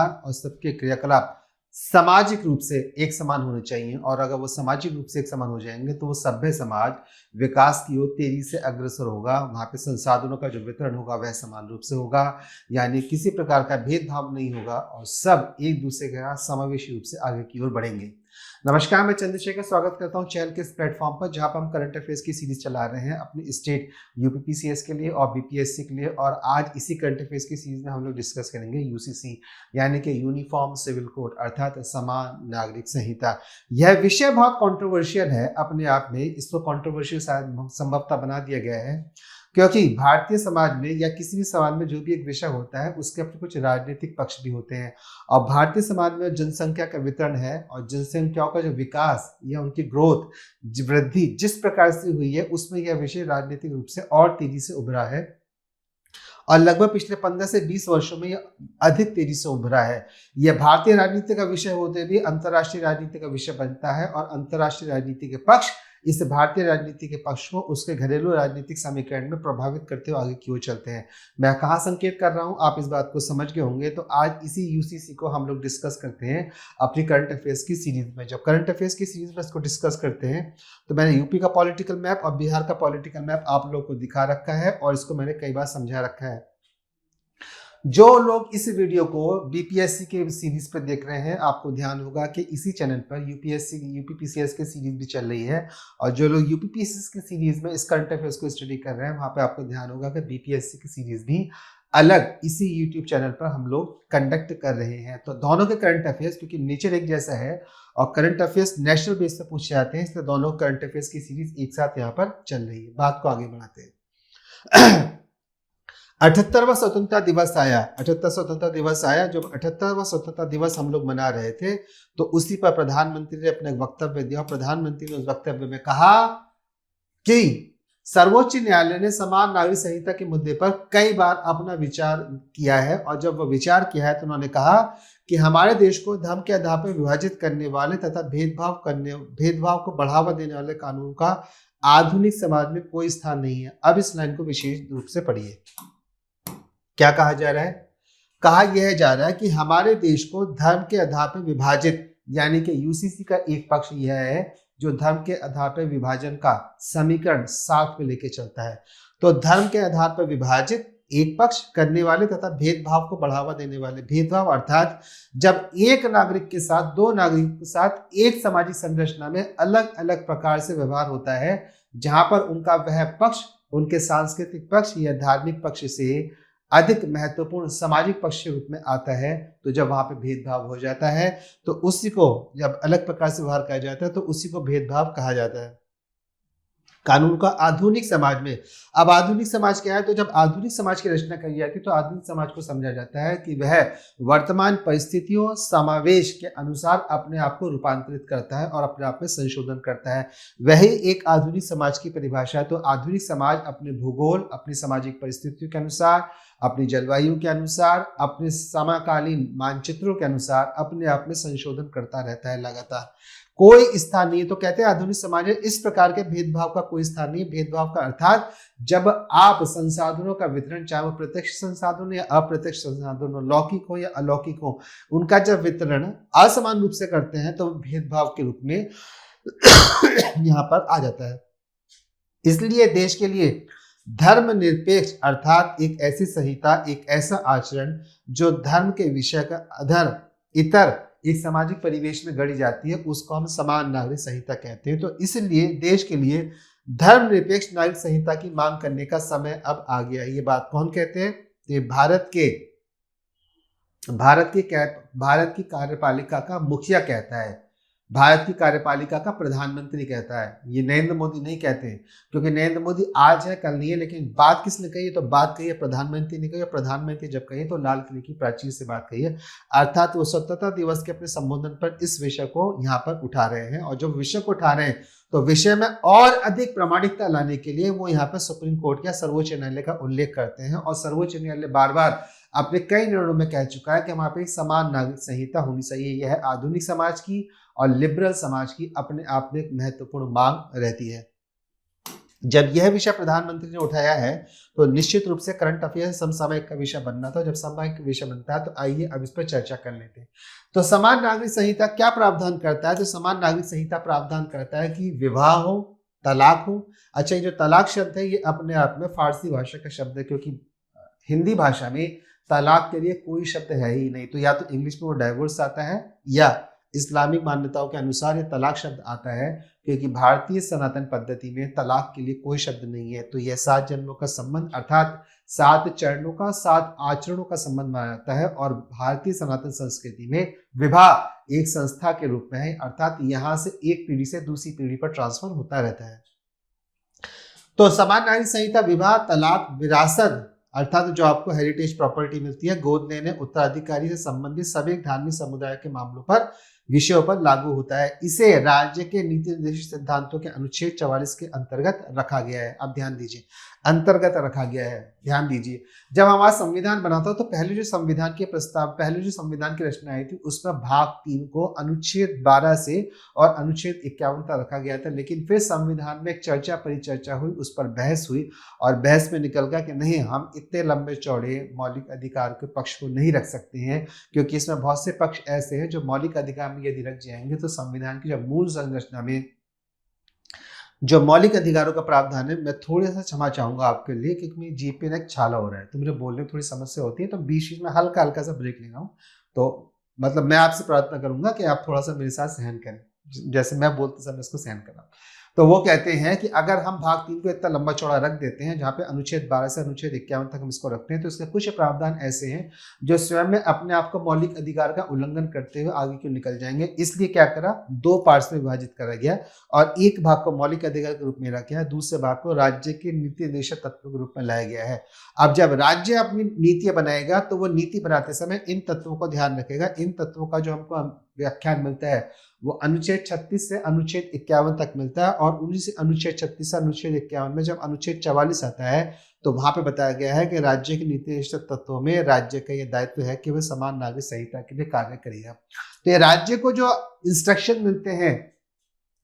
व्यवहार और सबके क्रियाकलाप सामाजिक रूप से एक समान होने चाहिए। और अगर वो सामाजिक रूप से एक समान हो जाएंगे तो वो सभ्य समाज विकास की ओर तेजी से अग्रसर होगा। वहाँ पे संसाधनों का जो वितरण होगा वह समान रूप से होगा, यानी किसी प्रकार का भेदभाव नहीं होगा और सब एक दूसरे के साथ समावेशी रूप से आगे की ओर बढ़ेंगे। नमस्कार, मैं चंद्रशेखर स्वागत करता हूं चैनल के इस प्लेटफॉर्म पर, जहां पर हम करंट अफेयर्स की सीरीज चला रहे हैं अपने स्टेट यूपीपीसीएस के लिए और बीपीएससी के लिए। और आज इसी करंट अफेयर्स की सीरीज में हम लोग डिस्कस करेंगे यूसीसी यानी कि यूनिफॉर्म सिविल कोड अर्थात समान नागरिक संहिता। यह विषय बहुत कंट्रोवर्शियल है अपने आप में, इसको कंट्रोवर्शियल शायद संभवतः बना दिया गया है क्योंकि भारतीय समाज में या किसी भी समाज में जो भी एक विषय होता है उसके अपने कुछ राजनीतिक पक्ष भी होते हैं। और भारतीय समाज में जनसंख्या का वितरण है और जनसंख्याओं का जो विकास या उनकी ग्रोथ वृद्धि जिस प्रकार से हुई है उसमें यह विषय राजनीतिक रूप से और तेजी से उभरा है और लगभग पिछले 15 से 20 वर्षों में यह अधिक तेजी से उभरा है। यह भारतीय राजनीति का विषय होते भी अंतर्राष्ट्रीय राजनीति का विषय बनता है और अंतर्राष्ट्रीय राजनीति के पक्ष इस भारतीय राजनीति के पक्ष को उसके घरेलू राजनीतिक समीकरण में प्रभावित करते हुए आगे की ओर चलते हैं। मैं कहाँ संकेत कर रहा हूँ आप इस बात को समझ गए होंगे। तो आज इसी यूसीसी को हम लोग डिस्कस करते हैं अपनी करंट अफेयर्स की सीरीज में। जब करंट अफेयर्स की सीरीज में इसको डिस्कस करते हैं तो मैंने यूपी का पॉलिटिकल मैप और बिहार का पॉलिटिकल मैप आप लोग को दिखा रखा है और इसको मैंने कई बार समझा रखा है। जो लोग इस वीडियो को बीपीएससी के सीरीज पर देख रहे हैं आपको ध्यान होगा कि इसी चैनल पर यूपीपीसीएस की सीरीज भी चल रही है और जो लोग यूपीपीसीएस की सीरीज में इस करंट अफेयर्स को स्टडी कर रहे हैं वहां पे आपको ध्यान होगा कि बीपीएससी की सीरीज भी अलग इसी यूट्यूब चैनल पर हम लोग कंडक्ट कर रहे हैं। तो दोनों के करंट अफेयर्स क्योंकि नेचर एक जैसा है और करंट अफेयर्स नेशनल बेस पर पूछे जाते हैं, इसलिए दोनों करंट अफेयर्स की सीरीज एक साथ यहाँ पर चल रही है। बात को आगे बढ़ाते हैं। 78वां स्वतंत्रता दिवस आया। 78वां स्वतंत्रता दिवस आया। जब 78वां स्वतंत्रता दिवस हम लोग मना रहे थे तो उसी पर प्रधानमंत्री ने अपने वक्तव्य दिया। प्रधानमंत्री ने उस वक्तव्य में कहा कि सर्वोच्च न्यायालय ने समान नागरिक संहिता के मुद्दे पर कई बार अपना विचार किया है और जब वह विचार किया है तो उन्होंने कहा कि हमारे देश को धर्म के आधार पर विभाजित करने वाले तथा भेदभाव को बढ़ावा देने वाले कानून का आधुनिक समाज में कोई स्थान नहीं है। अब इस लाइन को विशेष रूप से पढ़िए। क्या कहा जा रहा है? कहा यह जा रहा है कि हमारे देश को धर्म के आधार पर विभाजित, यानी कि यूसीसी का एक पक्ष यह है जो धर्म के आधार पर विभाजन का समीकरण साथ में लेके चलता है। तो धर्म के आधार पर विभाजित एक पक्ष करने वाले तथा भेदभाव को बढ़ावा देने वाले। भेदभाव अर्थात जब एक नागरिक के साथ दो नागरिक के साथ एक सामाजिक संरचना में अलग अलग प्रकार से व्यवहार होता है, जहां पर उनका वह पक्ष उनके सांस्कृतिक पक्ष या धार्मिक पक्ष से अधिक महत्वपूर्ण सामाजिक पक्ष के रूप में आता है, तो जब वहां पे भेदभाव हो जाता है तो उसी को जब अलग प्रकार से व्यवहार किया जाता है तो उसी को भेदभाव कहा जाता है। कानून का आधुनिक समाज में, अब आधुनिक समाज क्या है? तो जब आधुनिक समाज की रचना करी जाती है तो आधुनिक समाज को समझा जाता है कि वह वर्तमान परिस्थितियों समावेश के अनुसार अपने आप को रूपांतरित करता है और अपने आप में संशोधन करता है। वही एक आधुनिक समाज की परिभाषा है। तो आधुनिक समाज अपने भूगोल, अपनी सामाजिक परिस्थितियों के अनुसार, अपनी जलवायु के अनुसार, अपने समकालीन मानचित्रों के अनुसार अपने आप में संशोधन करता रहता है लगातार। कोई स्थान नहीं है। तो कहते हैं आधुनिक समाज में इस प्रकार के भेदभाव का कोई स्थान नहीं है। भेदभाव का अर्थात जब आप संसाधनों का वितरण, चाहे वो प्रत्यक्ष संसाधन या अप्रत्यक्ष संसाधन हो, लौकिक हो या अलौकिक हो, उनका जब वितरण असमान रूप से करते हैं तो भेदभाव के रूप में यहाँ पर आ जाता है। इसलिए देश के लिए धर्मनिरपेक्ष अर्थात एक ऐसी संहिता, एक ऐसा आचरण जो धर्म के विषय का इतर एक सामाजिक परिवेश में गढ़ी जाती है, उसको हम समान नागरिक संहिता कहते हैं। तो इसलिए देश के लिए धर्मनिरपेक्ष नागरिक संहिता की मांग करने का समय अब आ गया है। ये बात कौन कहते हैं? ये भारत की कार्यपालिका का मुखिया कहता है, भारत की कार्यपालिका का प्रधानमंत्री कहता है। ये नरेंद्र मोदी नहीं कहते हैं, क्योंकि नरेंद्र मोदी आज है कल नहीं है। लेकिन बात किसने कही है? तो बात कही है प्रधानमंत्री ने कही है। प्रधानमंत्री जब कही तो लाल किले की प्राचीर से बात कही है, अर्थात वो स्वतंत्रता दिवस के अपने संबोधन पर इस विषय को यहाँ पर उठा रहे हैं। और जब विषय को उठा रहे हैं तो विषय में और अधिक प्रामाणिकता लाने के लिए वो यहाँ पर सुप्रीम कोर्ट या सर्वोच्च न्यायालय का उल्लेख करते हैं। और सर्वोच्च न्यायालय बार बार अपने कई निर्णयों में कह चुका है कि वहां पे एक समान नागरिक संहिता होनी चाहिए। यह आधुनिक समाज की और लिबरल समाज की अपने आप में एक महत्वपूर्ण मांग रहती है। जब यह विषय प्रधानमंत्री ने उठाया है तो निश्चित रूप से करंट अफेयर समसामयिक का विषय बनना था। जब सामयिक विषय बनता है तो आइए अब इस पर चर्चा कर लेते हैं। तो समान नागरिक संहिता क्या प्रावधान करता है? तो समान नागरिक संहिता प्रावधान करता है कि विवाह हो, तलाक हो। अच्छा, ये जो तलाक शब्द है ये अपने आप में फारसी भाषा का शब्द है, क्योंकि हिंदी भाषा में तलाक के लिए कोई शब्द है ही नहीं। तो या तो इंग्लिश में वो डाइवोर्स आता है या इस्लामिक मान्यताओं के अनुसार ये तलाक शब्द आता है, क्योंकि भारतीय सनातन पद्धति में तलाक के लिए कोई शब्द नहीं है। तो यह 7 जन्मों का संबंध अर्थात 7 चरणों का, 7 आचरणों का संबंध माना जाता है। और भारतीय सनातन संस्कृति में विवाह एक संस्था के रूप में है, अर्थात यहाँ से एक पीढ़ी से दूसरी पीढ़ी पर ट्रांसफर होता रहता है। तो समान नागरिक संहिता विवाह, तलाक, विरासत अर्थात जो आपको हेरिटेज प्रॉपर्टी मिलती है, गोद लेने, उत्तराधिकारी से संबंधित सभी धार्मिक समुदाय के मामलों पर, विषयों पर लागू होता है। इसे राज्य के नीति निर्देशित सिद्धांतों के अनुच्छेद 44 के अंतर्गत रखा गया है। अब ध्यान दीजिए, अंतर्गत रखा गया है। ध्यान दीजिए, जब हमारा संविधान बना था तो पहले जो संविधान की रचना आई थी उसमें भाग 3 को अनुच्छेद 12 से और अनुच्छेद 51 तक रखा गया था। लेकिन फिर संविधान में एक चर्चा परिचर्चा हुई, उस पर बहस हुई और बहस में निकल गया कि नहीं, हम इतने लंबे चौड़े मौलिक अधिकार के पक्ष को नहीं रख सकते हैं, क्योंकि इसमें बहुत से पक्ष ऐसे हैं जो मौलिक अधिकार में यदि रख जाएंगे तो संविधान की जो मूल संरचना में जो मौलिक अधिकारों का प्रावधान है, मैं थोड़ा सा क्षमा चाहूंगा आपके लिए, क्योंकि मेरी जीप पे ना एक छाला हो रहा है तो मुझे बोलने में थोड़ी समस्या होती है, तो बीच में हल्का हल्का सा ब्रेक ले रहा हूँ। तो मतलब मैं आपसे प्रार्थना करूंगा कि आप थोड़ा सा मेरे साथ सहन करें, जैसे मैं बोलते समय इसको सहन कर रहा हूँ। तो वो कहते हैं कि अगर हम भाग 3 को इतना लंबा चौड़ा रख देते हैं, जहाँ पे अनुच्छेद 12 से अनुच्छेद 51 तक हम इसको रखते हैं, तो इसके कुछ प्रावधान ऐसे हैं जो स्वयं में अपने आप को मौलिक अधिकार का उल्लंघन करते हुए आगे क्यों निकल जाएंगे। इसलिए क्या करा, 2 पार्ट्स में विभाजित करा गया और एक भाग को मौलिक अधिकार के रूप में रखा गया है, दूसरे भाग को राज्य के नीति निर्देशक तत्वों के रूप में लाया गया है। अब जब राज्य अपनी नीतियां बनाएगा तो वो नीति बनाते समय इन तत्वों को ध्यान रखेगा। इन तत्वों का जो हमको व्याख्यान मिलता है वो अनुच्छेद 36 से अनुच्छेद 51 तक मिलता है, और उन्हीं से अनुच्छेद 36 से अनुच्छेद 51 में जब अनुच्छेद 44 आता है तो वहां पे बताया गया है कि राज्य के नीति निर्देशक तत्वों में राज्य का यह दायित्व है कि वह समान नागरिक संहिता के लिए कार्य करेगा। तो ये राज्य को जो इंस्ट्रक्शन मिलते हैं,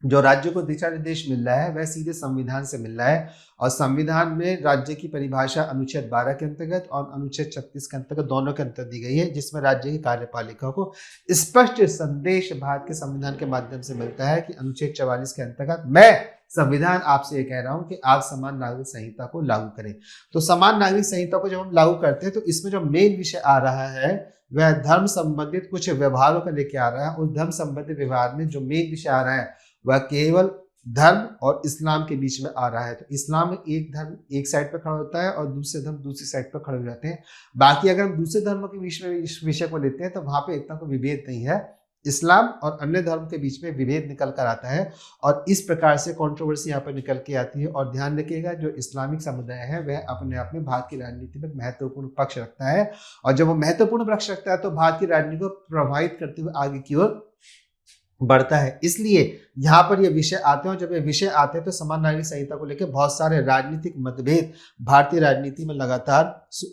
जो राज्य को दिशा निर्देश मिल रहा है, वह सीधे संविधान से मिल रहा है। और संविधान में राज्य की परिभाषा अनुच्छेद 12 के अंतर्गत और अनुच्छेद 36 के अंतर्गत दोनों के अंतर दी गई है, जिसमें राज्य की कार्यपालिका को स्पष्ट संदेश भारत के संविधान के माध्यम से मिलता है कि अनुच्छेद 44 के अंतर्गत मैं संविधान आपसे ये कह रहा हूं कि आप समान नागरिक संहिता को लागू करें। तो समान नागरिक संहिता को जब हम लागू करते हैं तो इसमें जो मेन विषय आ रहा है वह धर्म संबंधित कुछ व्यवहारों का लेके आ रहा है। उस धर्म संबंधित व्यवहार में जो मेन विषय आ रहा है वह केवल धर्म और इस्लाम के बीच में आ रहा है। तो इस्लाम में एक धर्म एक साइड पर खड़ा होता है और दूसरे धर्म दूसरी साइड पर खड़े हो जाते हैं। बाकी अगर हम दूसरे धर्म के बीच में इस विषय को लेते हैं तो वहां पे इतना कोई विभेद नहीं है। इस्लाम और अन्य धर्म के बीच में विभेद निकल कर आता है और इस प्रकार से कंट्रोवर्सी यहाँ पर निकल के आती है। और ध्यान रखिएगा, जो इस्लामिक समुदाय है वह अपने आप में भारत की राजनीति में महत्वपूर्ण पक्ष रखता है, और जब वो महत्वपूर्ण पक्ष रखता है तो भारत की राजनीति को प्रभावित करते हुए आगे की ओर बढ़ता है। इसलिए यहाँ पर ये विषय आते हैं, और जब ये विषय आते हैं तो समान नागरिक संहिता को लेकर बहुत सारे राजनीतिक मतभेद भारतीय राजनीति में लगातार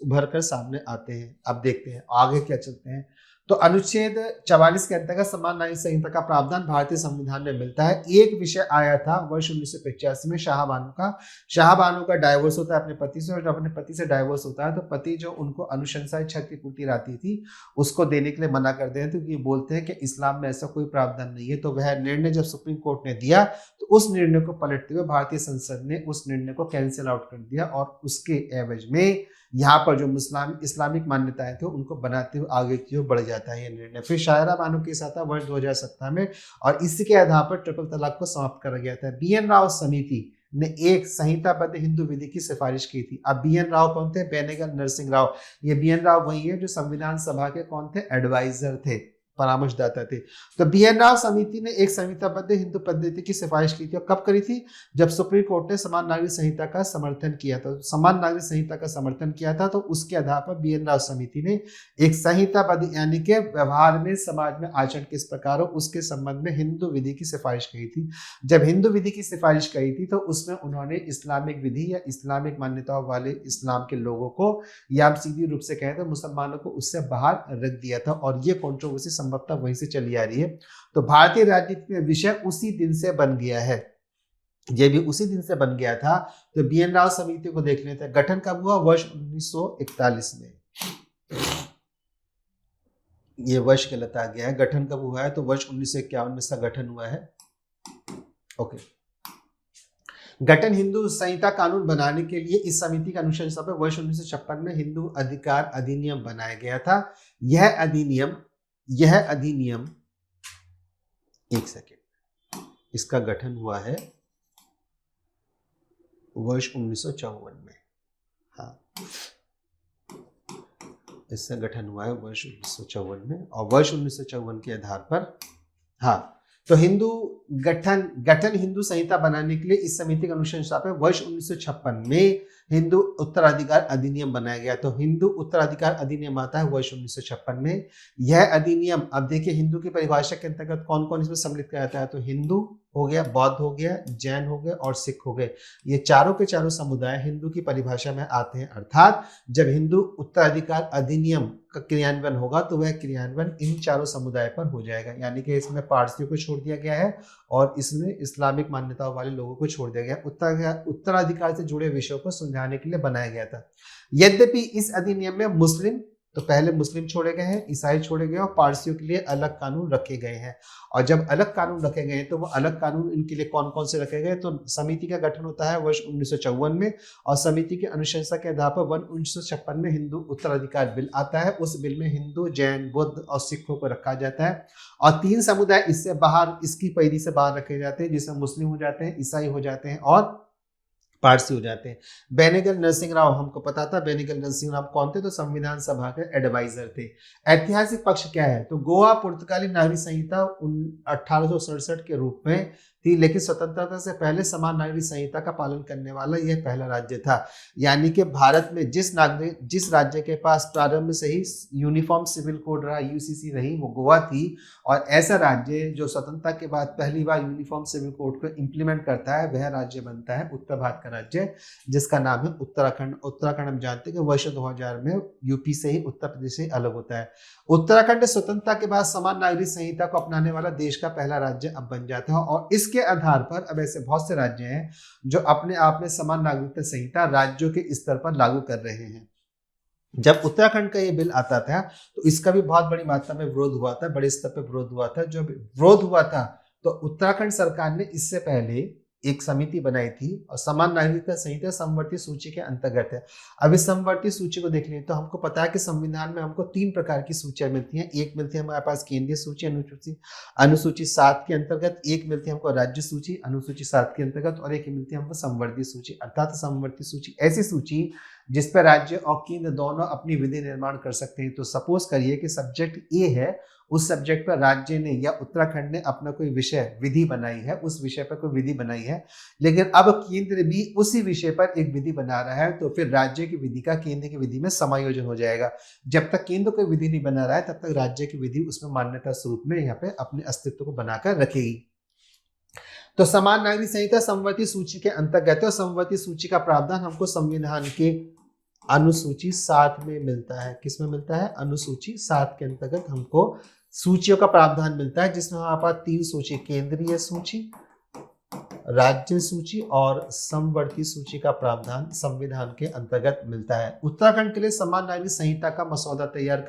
उभर कर सामने आते हैं। अब देखते हैं आगे क्या चलते हैं। तो अनुच्छेद 44 के अंतर्गत समान नागरिक संहिता का प्रावधान भारतीय संविधान में मिलता है। एक विषय आया था वर्ष 1985 में शाहबानो का डाइवोर्स होता है अपने पति से, और जब अपने पति से डाइवोर्स होता है तो पति जो उनको अनुशंसा क्षतिपूर्ति राशि थी उसको देने के लिए मना कर देते हैं, क्योंकि तो बोलते हैं कि इस्लाम में ऐसा कोई प्रावधान नहीं है। तो वह निर्णय जब सुप्रीम कोर्ट ने दिया तो उस निर्णय को पलटते हुए भारतीय संसद ने उस निर्णय को कैंसिल आउट कर दिया, और उसके एवज में यहाँ पर जो इस्लामिक मान्यताएं थे उनको बनाते हुए आगे की ओर बढ़ जाता है ये निर्णय। फिर शायरा बानो केस आता है वर्ष 2017 में, और इसके आधार पर ट्रिपल तलाक को समाप्त करा गया था। BN राव समिति ने एक संहिताबद्ध हिंदू विधि की सिफारिश की थी। अब BN राव कौन थे? बेनेगल नरसिंह राव। ये BN राव वही है जो संविधान सभा के कौन थे? एडवाइजर थे, परामर्शदाता थे। तो BN राव समिति ने एक संहिताबद्ध हिंदू पद्धति की सिफारिश की थी, और कब करी थी? जब सुप्रीम कोर्ट ने समान नागरिक संहिता का समर्थन किया था। समान नागरिक संहिता का समर्थन किया था तो उसके आधार पर BN राव समिति ने एक संहिताबद्ध यानी कि व्यवहार में समाज में आचरण किस प्रकार हो उसके संबंध में हिंदू विधि की सिफारिश कही थी। जब हिंदू विधि की सिफारिश कही थी तो उसमें उन्होंने इस्लामिक विधि या इस्लामिक मान्यताओं वाले इस्लाम के लोगों को, या हम सीधी रूप से कहें तो मुसलमानों को, उससे बाहर रख दिया था, और ये कंट्रोवर्सी संभवतः वहीं से चली आ रही है। तो भारतीय राजनीति में विषय उसी दिन से बन गया है। ये भी उसी दिन से बन गया था। तो BN राव समिति को देख लेते हैं। गठन कब हुआ? वर्ष 1941 में। ये वर्ष गलत आ गया है। गठन कब हुआ है? तो वर्ष 1951 में इसका गठन हुआ है। ओके। गठन हिंदू संहिता कानून बनाने के लिए इस समिति का अनुशंसा पर वर्ष 1956 में हिंदू अधिकार अधिनियम बनाया गया था। यह अधिनियम एक सेकेंड, इसका गठन हुआ है वर्ष 1954 में। हाँ, इसका गठन हुआ है वर्ष 1954 में, और वर्ष 1954 के आधार पर, हाँ, तो गठन हिंदू संहिता बनाने के लिए इस समिति के अनुशंसा पर वर्ष 1956 में हिंदू उत्तराधिकार अधिनियम बनाया गया। तो हिंदू उत्तराधिकार अधिनियम आता है वर्ष 1956 में। यह अधिनियम, अब देखिए हिंदू की परिभाषा के अंतर्गत कौन कौन इसमें सम्मिलित किया जाता है। तो हिंदू हो गया, बौद्ध हो गया, जैन हो गए और सिख हो गए। ये चारों के चारों समुदाय हिंदू की परिभाषा में आते हैं। अर्थात जब हिंदू उत्तराधिकार अधिनियम का क्रियान्वयन होगा तो वह क्रियान्वयन इन चारों समुदाय पर हो जाएगा। यानी कि इसमें पारसियों को छोड़ दिया गया है और इसमें इस्लामिक मान्यताओं वाले लोगों को छोड़ दिया गया। उत्तराधिकार से जुड़े विषयों को सुलझाने के लिए बनाया गया था। यद्यपि इस अधिनियम में मुस्लिम, तो पहले मुस्लिम छोड़े गए हैं, ईसाई छोड़े गए और पारसियों के लिए अलग कानून रखे गए हैं। और जब अलग कानून रखे गए हैं तो वो अलग कानून इनके लिए कौन कौन से रखे गए? तो समिति का गठन होता है वर्ष 1954 में, और समिति की अनुशंसा के आधार पर 1956 में हिंदू उत्तराधिकार बिल आता है। उस बिल में हिंदू, जैन, बुद्ध और सिखों को रखा जाता है, और 3 समुदाय इससे बाहर, इसकी परिधि से बाहर रखे जाते हैं, जिसमें मुस्लिम हो जाते हैं, ईसाई हो जाते हैं और पारसी हो जाते हैं। बेनेगल नरसिंह राव, हमको पता था बेनेगल नरसिंह राव कौन थे? तो संविधान सभा के एडवाइजर थे। ऐतिहासिक पक्ष क्या है? तो गोवा पुर्तगाली नागरिक संहिता 1867 के रूप में थी, लेकिन स्वतंत्रता से पहले समान नागरिक संहिता का पालन करने वाला यह पहला राज्य था। यानी कि भारत में जिस राज्य के पास प्रारंभ से ही यूनिफॉर्म सिविल कोड रहा, UCC रही, वो गोवा थी। और ऐसा राज्य जो स्वतंत्रता के बाद पहली बार यूनिफॉर्म सिविल कोड को इंप्लीमेंट करता है, वह राज्य बनता है उत्तर भारत का राज्य, जिसका नाम है उत्तराखंड। उत्तराखंड हम जानते हैं कि वर्ष 2000 में यूपी से ही, उत्तर प्रदेश से अलग होता है। उत्तराखंड स्वतंत्रता के बाद समान नागरिक संहिता को अपनाने वाला देश का पहला राज्य अब बन जाता है, और इसके आधार पर अब ऐसे बहुत से राज्य हैं जो अपने आप में समान नागरिकता संहिता राज्यों के स्तर पर लागू कर रहे हैं। जब उत्तराखंड का ये बिल आता था तो इसका भी बहुत बड़ी मात्रा में विरोध हुआ था, बड़े स्तर पर विरोध हुआ था। जब विरोध हुआ था तो उत्तराखंड सरकार ने इससे पहले एक समिति बनाई थी, और समान नागरिकता संहिता समवर्ती सूची के अंतर्गत है। अब इस समवर्ती सूची को देख लें तो हमको पता है कि संविधान में हमको 3 प्रकार की सूचियां मिलती हैं। एक मिलती है हमारे पास केंद्रीय सूची अनुसूची 7 के अंतर्गत, एक मिलती है हमको राज्य सूची अनुसूची 7 के अंतर्गत, और एक मिलती है हमको समवर्ती सूची। अर्थात समवर्ती सूची ऐसी सूची जिस पर राज्य और केंद्र दोनों अपनी विधि निर्माण कर सकते हैं। तो सपोज करिए कि सब्जेक्ट ए है, उस सब्जेक्ट पर राज्य ने या उत्तराखंड ने अपना कोई विषय विधि बनाई है, उस विषय पर कोई विधि बनाई है, लेकिन अब केंद्र भी उसी विषय पर एक विधि बना रहा है, तो फिर राज्य की विधि का केंद्र की विधि में समायोजन हो जाएगा। जब तक केंद्र कोई विधि नहीं बना रहा है तब तक राज्य की विधि उसमें मान्यता स्वरूप में यहाँ पे अपने अस्तित्व को बनाकर रखेगी। तो समान नागरिक संहिता समवर्ती सूची के अंतर्गत है, और समवर्ती सूची का प्रावधान हमको संविधान के अनुसूची 7 में मिलता है। किस में मिलता है? अनुसूची 7 के अंतर्गत हमको सूचियों का प्रावधान मिलता है, जिसमें हमारे पास 3 सूची, केंद्रीय सूची, राज्य सूची और समवर्ती सूची का प्रावधान संविधान के अंतर्गत मिलता है। उत्तराखंड के लिए समान नागरिक संहिता का मसौदा तैयार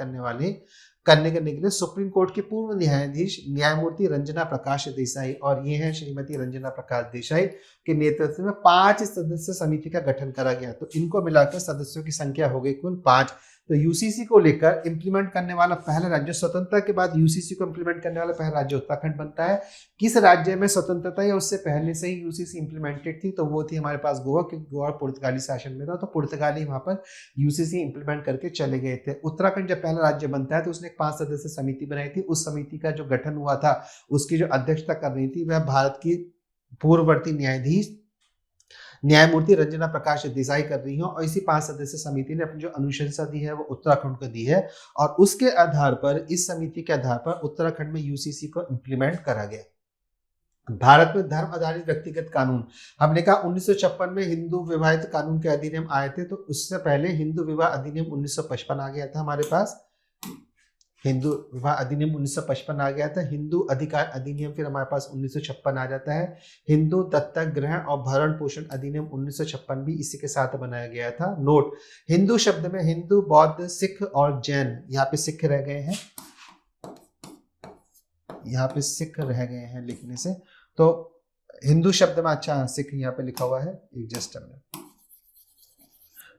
करने के लिए सुप्रीम कोर्ट के पूर्व न्यायाधीश न्यायमूर्ति रंजना प्रकाश देसाई, और ये हैं श्रीमती रंजना प्रकाश देसाई के नेतृत्व में 5 सदस्य समिति का गठन करा गया। तो इनको मिलाकर सदस्यों की संख्या हो गई कुल 5। तो यूसीसी को लेकर इंप्लीमेंट करने वाला पहला राज्य, स्वतंत्रता के बाद यूसीसी को इंप्लीमेंट करने वाला पहला राज्य उत्तराखंड बनता है। किस राज्य में स्वतंत्रता या उससे पहले से ही यूसीसी इंप्लीमेंटेड थी? तो वो थी हमारे पास गोवा, क्योंकि गोवा पुर्तगाली शासन में था, तो पुर्तगाली वहां पर यूसीसी इंप्लीमेंट करके चले गए थे। उत्तराखंड जब पहला राज्य बनता है तो उसने एक 5 सदस्य समिति बनाई थी। उस समिति का जो गठन हुआ था, उसकी जो अध्यक्षता कर रही थी वह भारत की पूर्ववर्ती न्यायाधीश न्यायमूर्ति रंजना प्रकाश देसाई कर रही हैं, और इसी 5 सदस्य समिति ने अपनी जो अनुशंसा दी है वो उत्तराखंड को दी है, और उसके आधार पर, इस समिति के आधार पर उत्तराखंड में यूसीसी को इंप्लीमेंट करा गया। भारत में धर्म आधारित व्यक्तिगत कानून, हमने कहा 1956 में हिंदू विवाहित कानून के अधिनियम आए थे, तो उससे पहले हिंदू विवाह अधिनियम 1955 आ गया था हमारे पास। हिंदू विवाह अधिनियम 1955 आ गया था। हिंदू अधिकार अधिनियम फिर हमारे पास 1956 आ जाता है। हिंदू दत्तक ग्रहण और भरण पोषण अधिनियम 1956 भी इसी के साथ बनाया गया था। नोट, हिंदू शब्द में हिंदू, बौद्ध, सिख और जैन, यहाँ पे सिख रह गए हैं, यहाँ पे सिख रह गए हैं लिखने से, तो हिंदू शब्द में, अच्छा सिख यहाँ पे लिखा हुआ है, एक जस्ट a minute।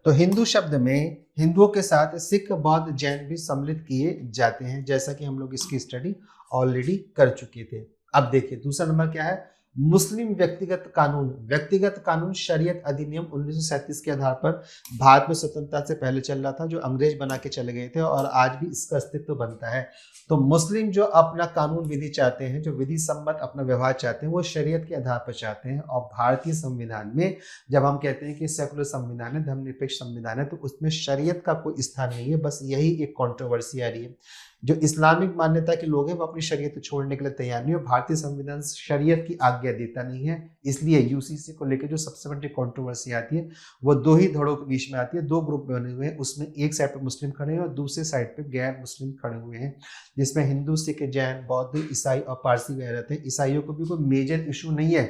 तो हिंदू शब्द में हिंदुओं के साथ सिख, बौद्ध, जैन भी सम्मिलित किए जाते हैं, जैसा कि हम लोग इसकी स्टडी ऑलरेडी कर चुके थे। अब देखिए दूसरा नंबर क्या है, मुस्लिम व्यक्तिगत कानून। व्यक्तिगत कानून शरीयत अधिनियम 1937 के आधार पर भारत में स्वतंत्रता से पहले चल रहा था, जो अंग्रेज बना के चले गए थे और आज भी इसका अस्तित्व बनता है। तो मुस्लिम जो अपना कानून विधि चाहते हैं, जो विधि सम्मत अपना व्यवहार चाहते हैं, वो शरीयत के आधार पर चाहते हैं। और भारतीय संविधान में जब हम कहते हैं कि सेकुलर संविधान है, धर्मनिरपेक्ष संविधान है, तो उसमें शरीयत का कोई स्थान नहीं है। बस यही एक कंट्रोवर्सी आ रही है। जो इस्लामिक मान्यता के लोग हैं वो अपनी शरीयत छोड़ने के लिए तैयार नहीं है। भारतीय संविधान शरीयत की आज्ञा देता नहीं है। इसलिए यूसीसी को लेकर जो सबसे बड़ी कंट्रोवर्सी आती है वो दो ही धड़ों के बीच में आती है। दो ग्रुप बने हुए हैं, उसमें एक साइड पे मुस्लिम खड़े हैं और दूसरे साइड पे गैर मुस्लिम खड़े हुए हैं, जिसमें हिंदू, सिख, जैन, बौद्ध, ईसाई और पारसी वह रहते हैं। ईसाइयों को भी कोई मेजर इशू नहीं है,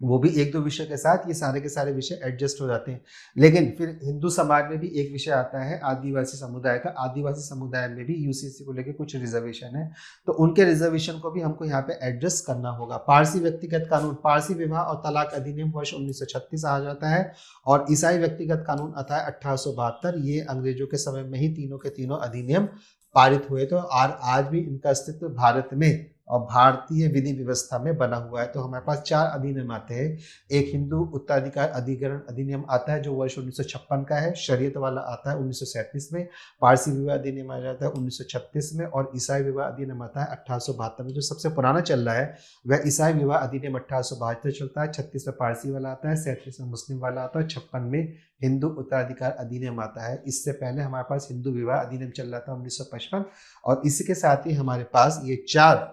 वो भी एक दो विषय के साथ ये सारे के सारे विषय एडजस्ट हो जाते हैं। लेकिन फिर हिंदू समाज में भी एक विषय आता है आदिवासी समुदाय का। आदिवासी समुदाय में भी यूसीसी को लेकर कुछ रिजर्वेशन है, तो उनके रिजर्वेशन को भी हमको यहाँ पे एडजस्ट करना होगा। पारसी व्यक्तिगत कानून, पारसी विवाह और तलाक अधिनियम वर्ष 1936 आ जाता है, और ईसाई व्यक्तिगत कानून आता है 1872। ये अंग्रेजों के समय में ही तीनों के तीनों अधिनियम पारित हुए थे और आज भी इनका अस्तित्व भारत में और भारतीय विधि व्यवस्था में बना हुआ है। तो हमारे पास 4 अधिनियम आते हैं। एक हिंदू उत्तराधिकार अधिकरण अधिनियम आता है जो वर्ष 1956 का है, शरीयत वाला आता है 1937 में, पारसी विवाह अधिनियम आ जाता है 1936 में, और ईसाई विवाह अधिनियम आता है 1872 में। जो सबसे पुराना चल रहा है वह ईसाई विवाह अधिनियम 1872 चलता है। 36 में पारसी वाला आता है, 37 में मुस्लिम वाला आता है, 56 में हिंदू उत्तराधिकार अधिनियम आता है। इससे पहले हमारे पास हिंदू विवाह अधिनियम चल रहा था 1955, और इसी के साथ ही हमारे पास ये 4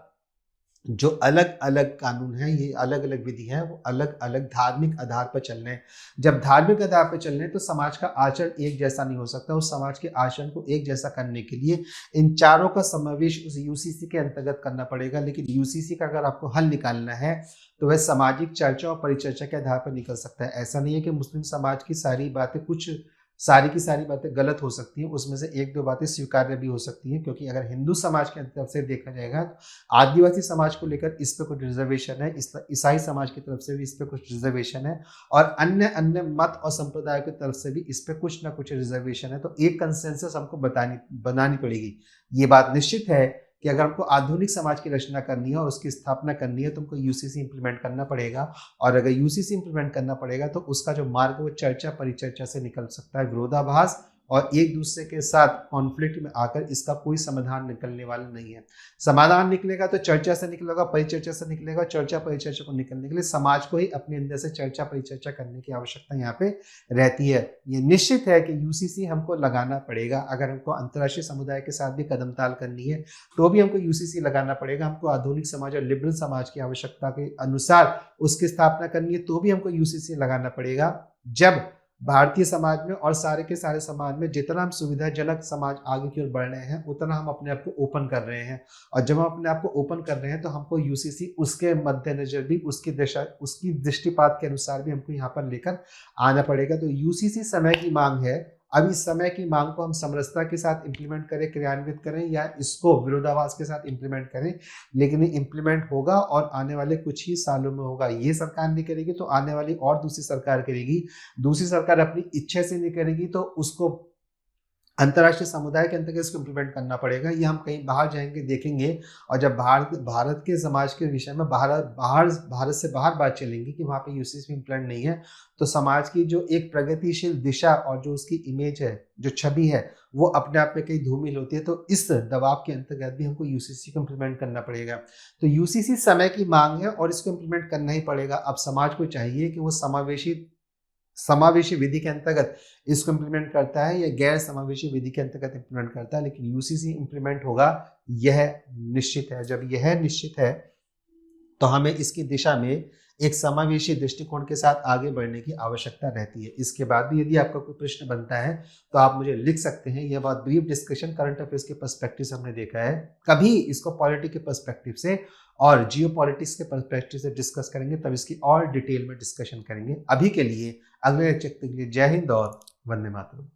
जो अलग अलग कानून हैं, ये अलग अलग विधि हैं, वो अलग अलग धार्मिक आधार पर चल रहे हैं। जब धार्मिक आधार पर चल रहे हैं तो समाज का आचरण एक जैसा नहीं हो सकता। उस समाज के आचरण को एक जैसा करने के लिए इन चारों का समावेश उस यूसीसी के अंतर्गत करना पड़ेगा। लेकिन यूसीसी का अगर आपको हल निकालना है तो वह सामाजिक चर्चा और परिचर्चा के आधार पर निकल सकता है। ऐसा नहीं है कि मुस्लिम समाज की सारी बातें, कुछ सारी की सारी बातें गलत हो सकती हैं, उसमें से एक दो बातें स्वीकार्य भी हो सकती हैं। क्योंकि अगर हिंदू समाज के तरफ से देखा जाएगा तो आदिवासी समाज को लेकर इस पे कुछ रिजर्वेशन है, ईसाई समाज की तरफ से भी इस पे कुछ रिजर्वेशन है, और अन्य अन्य मत और संप्रदाय की तरफ से भी इस पे कुछ ना कुछ रिजर्वेशन है। तो एक कंसेंसस हमको बनानी पड़ेगी। ये बात निश्चित है कि अगर हमको आधुनिक समाज की रचना करनी है और उसकी स्थापना करनी है तो हमको यूसीसी इंप्लीमेंट करना पड़ेगा। और अगर यूसीसी इंप्लीमेंट करना पड़ेगा तो उसका जो मार्ग वो चर्चा परिचर्चा से निकल सकता है। विरोधाभास और एक दूसरे के साथ कॉन्फ्लिक्ट में आकर इसका कोई समाधान निकलने वाला नहीं है। समाधान निकलेगा तो चर्चा से निकलेगा, परिचर्चा से निकलेगा। चर्चा परिचर्चा को निकलने के लिए समाज को ही अपने अंदर से चर्चा परिचर्चा करने की आवश्यकता यहाँ पे रहती है। ये निश्चित है कि यूसीसी हमको लगाना पड़ेगा। अगर हमको अंतर्राष्ट्रीय समुदाय के साथ भी कदम ताल करनी है तो भी हमको यूसीसी लगाना पड़ेगा। हमको आधुनिक समाज और लिबरल समाज की आवश्यकता के अनुसार उसकी स्थापना करनी है तो भी हमको यूसीसी लगाना पड़ेगा। जब भारतीय समाज में और सारे के सारे समाज में जितना हम सुविधाजनक समाज आगे की ओर बढ़ रहे हैं उतना हम अपने आप को ओपन कर रहे हैं, और जब हम अपने आप को ओपन कर रहे हैं तो हमको यूसीसी उसके मद्देनजर भी, उसकी दिशा, उसकी दृष्टिपात के अनुसार भी हमको यहाँ पर लेकर आना पड़ेगा। तो यूसीसी समय की मांग है। अब इस समय की मांग को हम समरसता के साथ इंप्लीमेंट करें, क्रियान्वित करें, या इसको विरोधाभास के साथ इंप्लीमेंट करें, लेकिन ये इंप्लीमेंट होगा और आने वाले कुछ ही सालों में होगा। ये सरकार नहीं करेगी तो आने वाली और दूसरी सरकार करेगी। दूसरी सरकार अपनी इच्छा से नहीं करेगी तो उसको अंतर्राष्ट्रीय समुदाय के अंतर्गत इसको इम्प्लीमेंट करना पड़ेगा। ये हम कहीं बाहर जाएंगे देखेंगे, और जब भारत के समाज के विषय में भारत से बाहर बात चलेंगी कि वहाँ पे यूसीसी इम्प्लीमेंट नहीं है, तो समाज की जो एक प्रगतिशील दिशा और जो उसकी इमेज है, जो छवि है, वो अपने आप में कहीं धूमिल होती है। तो इस दबाव के अंतर्गत भी हमको यूसीसी को इम्प्लीमेंट करना पड़ेगा। तो यूसीसी समय की मांग है और इसको इम्प्लीमेंट करना ही पड़ेगा। अब समाज को चाहिए कि वो समावेशी विधि के अंतर्गत इसको इम्प्लीमेंट करता है या गैर समावेशी विधि के अंतर्गत इम्प्लीमेंट करता है, लेकिन यूसीसी इम्प्लीमेंट होगा, यह निश्चित है। जब यह निश्चित है तो हमें इसकी दिशा में एक समावेशी दृष्टिकोण के साथ आगे बढ़ने की आवश्यकता रहती है। इसके बाद भी यदि आपका कोई प्रश्न बनता है तो आप मुझे लिख सकते हैं। यह बहुत ब्रीफ डिस्कशन करंट अफेयर्स के पर्सपेक्टिव से हमने देखा है। कभी इसको पॉलिटी के पर्सपेक्टिव से और जियो पॉलिटिक्स के पर्सपेक्टिव से डिस्कस करेंगे, तब इसकी और डिटेल में डिस्कशन करेंगे। अभी के लिए अगले लेक्चर के लिए जय हिंद और वंदे मातरम।